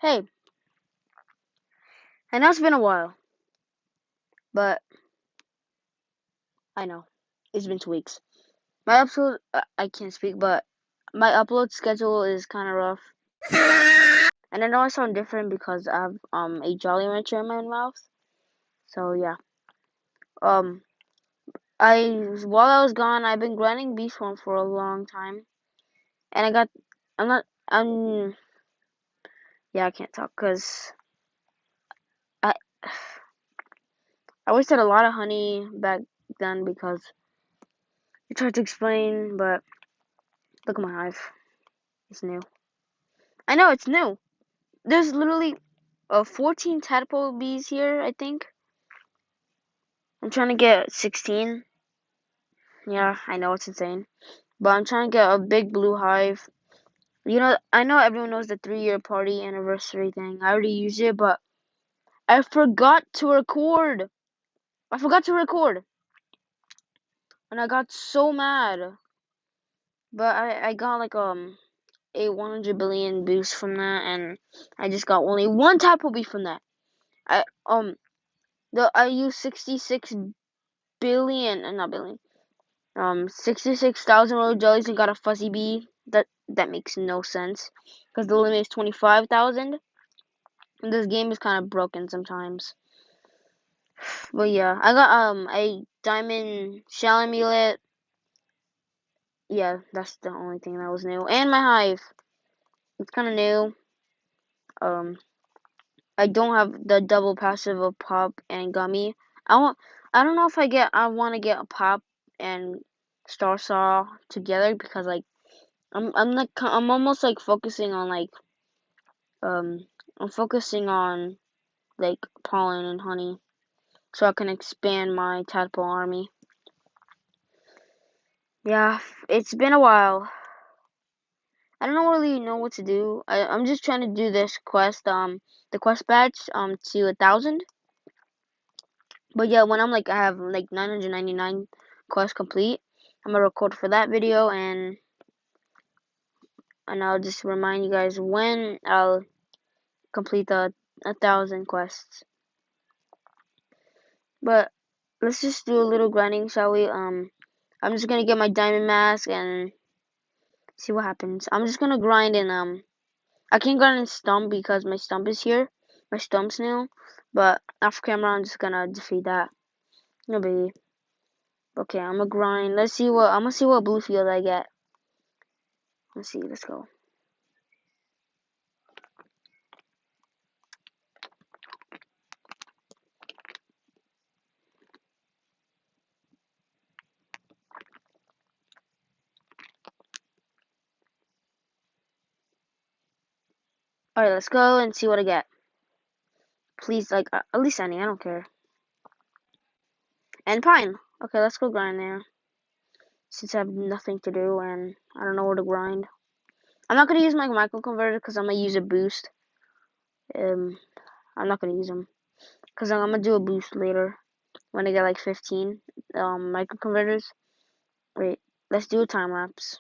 Hey, I know it's been a while, but I know it's been 2 weeks. My upload, I can't speak, but my upload schedule is kind of rough, and I know I sound different because I have a Jolly Rancher in my mouth. So yeah, um, while I was gone, I've been grinding beef form for a long time, and I'm not, yeah, I can't talk because I I wasted a lot of honey back then because I tried to explain, but look at my hive, it's new. I know it's new. There's literally 14 tadpole bees here, I think. I'm trying to get 16. Yeah, I know it's insane. But I'm trying to get a big blue hive. I know everyone knows the 3-year party anniversary thing. I already used it, but I forgot to record. I forgot to record. And I got so mad. But I got like a 100 billion boost from that, and I just got only one tadpole bee from that. I used 66 billion, not billion. 66,000 royal jellies and got a fuzzy bee. That makes no sense because the limit is 25,000. And this game is kind of broken sometimes. But yeah, I got a diamond shell amulet. Yeah, that's the only thing that was new. And my hive, it's kind of new. I don't have the double passive of pop and gummy. I don't know if I want to get a pop and star saw together because like I'm almost like focusing on I'm focusing on like pollen and honey so I can expand my tadpole army. Yeah, it's been a while. I don't really know what to do. I'm just trying to do this quest, the quest badge, to 1,000. But yeah, when I have like 999 quests complete, I'm gonna record for that video and I'll just remind you guys when I'll complete the 1,000 quests. But let's just do a little grinding, shall we? I'm just gonna get my diamond mask and see what happens. I'm just gonna grind in I can't grind in stump because my stump is here. My stump's new. But off camera I'm just gonna defeat that. No biggie. Okay, I'm gonna grind. I'm gonna see what blue field I get. Let's see, let's go. Alright, let's go and see what I get. Please, like, at least any, I don't care. And pine. Okay, let's go grind there. Since I have nothing to do and I don't know where to grind. I'm not gonna use my micro converter because I'm gonna use a boost. I'm not gonna use them because I'm gonna do a boost later when I get like 15 micro converters. Wait, let's do a time lapse.